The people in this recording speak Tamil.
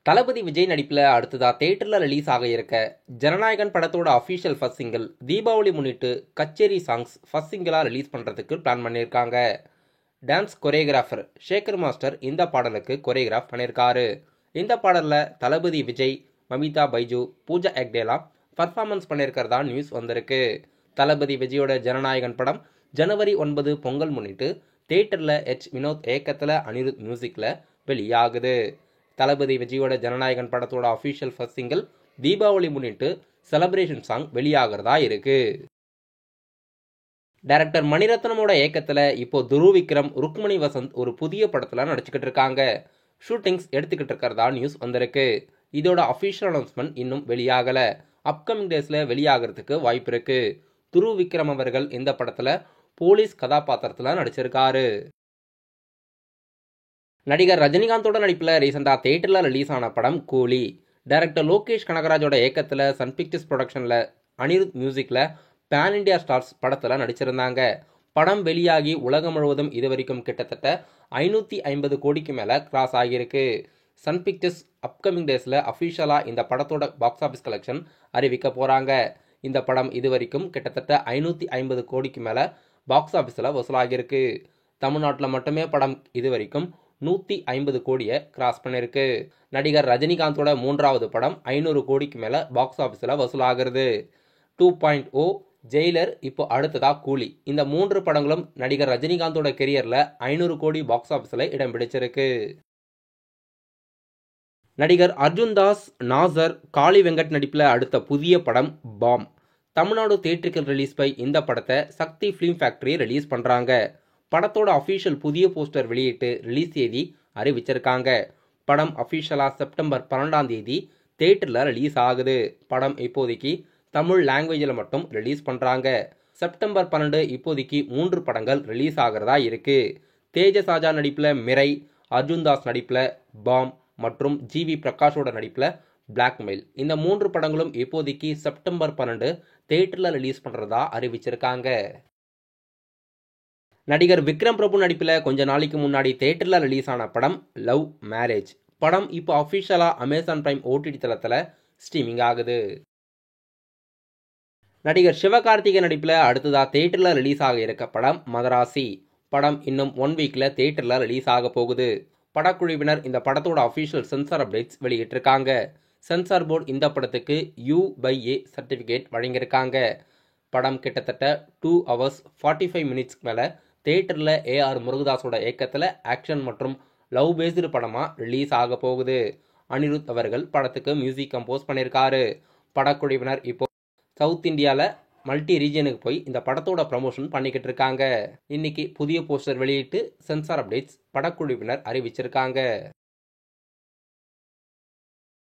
தளபதி விஜய் நடிப்பில் அடுத்ததா தியேட்டரில் ரிலீஸ் ஆக இருக்க ஜனநாயகன் படத்தோட அஃபிஷியல் ஃபர்ஸ்ட் சிங்கிள் தீபாவளி முன்னிட்டு கச்சேரி சாங்ஸ் ஃபர்ஸ்ட் சிங்கிளாக ரிலீஸ் பண்ணுறதுக்கு பிளான் பண்ணியிருக்காங்க. டான்ஸ் கொரியோகிராஃபர் ஷேகர் மாஸ்டர் இந்த பாடலுக்கு கொரியோகிராஃப் பண்ணியிருக்காரு. இந்த பாடலில் தளபதி விஜய், மமிதா பைஜு, பூஜா ஹெக்டேலாம் பர்ஃபார்மன்ஸ் பண்ணியிருக்கிறதா நியூஸ் வந்திருக்கு. தளபதி விஜயோட ஜனநாயகன் படம் ஜனவரி 9 பொங்கல் முன்னிட்டு தியேட்டரில் வினோத் இயக்கத்தில் அனிருத் மியூசிக்கில் வெளியாகுது. தளபதி விஜயோட ஜனநாயகன் படத்தோட அஃபிஷியல் ஃபர்ஸ்ட் சிங்கிள் தீபாவளி முன்னிட்டு செலிப்ரேஷன் சாங் வெளியாகிறதா இருக்கு. டைரக்டர் மணிரத்னமோட இயக்கத்தில் இப்போ துருவ் விக்ரம், ருக்மணி வசந்த் ஒரு புதிய படத்தில் நடிச்சுக்கிட்டு இருக்காங்க. ஷூட்டிங்ஸ் எடுத்துக்கிட்டு இருக்கிறதா நியூஸ் வந்திருக்கு. இதோட அஃபிஷியல் அனௌன்ஸ்மெண்ட் இன்னும் வெளியாகலை. அப்கமிங் டேஸில் வெளியாகிறதுக்கு வாய்ப்பு இருக்கு. துருவ் விக்ரம் அவர்கள் இந்த படத்தில் போலீஸ் கதாபாத்திரத்தில் நடிச்சிருக்காரு. நடிகர் ரஜினிகாந்தோட நடிப்பில் ரீசெண்டாக தியேட்டரில் ரிலீஸ் ஆன படம் கூலி. டைரக்டர் லோகேஷ் கனகராஜோட இயக்கத்தில் சன் பிக்சர்ஸ் ப்ரொடக்ஷனில் அனிருத் மியூசிக்கில் பேன் இண்டியா ஸ்டார்ஸ் படத்தில் நடிச்சிருந்தாங்க. படம் வெளியாகி உலகம் முழுவதும் இதுவரைக்கும் கிட்டத்தட்ட 550 கோடிக்கு மேலே கிராஸ் ஆகியிருக்கு. சன் பிக்சர்ஸ் அப்கமிங் டேஸில் அஃபிஷியலாக இந்த படத்தோட பாக்ஸ் ஆஃபீஸ் கலெக்ஷன் அறிவிக்க போகிறாங்க. இந்த படம் இதுவரைக்கும் கிட்டத்தட்ட 550 கோடிக்கு மேலே பாக்ஸ் ஆஃபீஸில் வசூலாகியிருக்கு. தமிழ்நாட்டில் மட்டுமே படம் இதுவரைக்கும் 150 கோடியை கிராஸ் பண்ணிருக்கு. நடிகர் ரஜினிகாந்தோட 3வது படம் 500 கோடிக்கு மேலே பாக்ஸ் ஆஃபீஸில் வசூலாகிறது. 2.0, ஜெயிலர், இப்போ அடுத்ததா கூலி. இந்த 3 படங்களும் நடிகர் ரஜினிகாந்தோட கெரியரில் 500 கோடி பாக்ஸ் ஆஃபீஸில் இடம் பிடிச்சிருக்கு. நடிகர் அர்ஜுன் தாஸ், நாசர், காளி வெங்கட் நடிப்பில் அடுத்த புதிய படம் Bomb. Tamil Nadu theatrical release by இந்த படத்தை சக்தி ஃபிலிம் ஃபேக்டரி ரிலீஸ் பண்ணுறாங்க. படத்தோட அஃபிஷியல் புதிய போஸ்டர் வெளியிட்டு ரிலீஸ் தேதி அறிவிச்சிருக்காங்க. படம் அஃபிஷியலாக செப்டம்பர் 12ஆம் தேதி தியேட்டரில் ரிலீஸ் ஆகுது. படம் இப்போதைக்கு தமிழ் லாங்குவேஜில் மட்டும் ரிலீஸ் பண்ணுறாங்க. செப்டம்பர் 12 இப்போதைக்கு 3 படங்கள் ரிலீஸ் ஆகிறதா இருக்கு. தேஜஸ் ராஜா நடிப்பில் மிரை, அர்ஜுன் தாஸ் நடிப்பில் பாம் மற்றும் ஜிவி பிரகாஷோட நடிப்பில் பிளாக்மெயில். இந்த 3 படங்களும் இப்போதைக்கு செப்டம்பர் 12 தியேட்டரில் ரிலீஸ் பண்ணுறதா அறிவிச்சிருக்காங்க. நடிகர் விக்ரம் பிரபு நடிப்பில் கொஞ்ச நாளைக்கு முன்னாடி தியேட்டரில் ரிலீஸ் ஆன படம் லவ் மேரேஜ். படம் இப்போ அஃபிஷியலாக அமேசான் பிரைம் OTT தளத்தில் ஸ்ட்ரீமிங் ஆகுது. நடிகர் சிவகார்த்திகேயன் நடிப்பில் அடுத்ததாக தியேட்டரில் ரிலீஸ் ஆக இருக்க படம் மதராசி. படம் இன்னும் 1 வீக்கில் தியேட்டரில் ரிலீஸ் ஆக போகுது. படக்குழுவினர் இந்த படத்தோட அஃபிஷியல் சென்சார் அப்டேட்ஸ் வெளியிட்டிருக்காங்க. சென்சார் போர்டு இந்த படத்துக்கு U/A சர்டிஃபிகேட் வழங்கியிருக்காங்க. படம் கிட்டத்தட்ட 2 hours 45 minutes மேலே தியேட்டரில் AR முருகதாஸோட இயக்கத்தில் ஆக்ஷன் மற்றும் லவ் பேஸ்டு படமாக ரிலீஸ் ஆக போகுது. அனிருத் அவர்கள் படத்துக்கு மியூசிக் கம்போஸ் பண்ணியிருக்காரு. படக்குழுவினர் இப்போ சவுத் இந்தியாவில் மல்டி ரீஜனுக்கு போய் இந்த படத்தோட ப்ரமோஷன் பண்ணிக்கிட்டு இருக்காங்க. இன்னைக்கு புதிய போஸ்டர் வெளியிட்டு சென்சார் அப்டேட்ஸ் படக்குழுவினர் அறிவிச்சிருக்காங்க.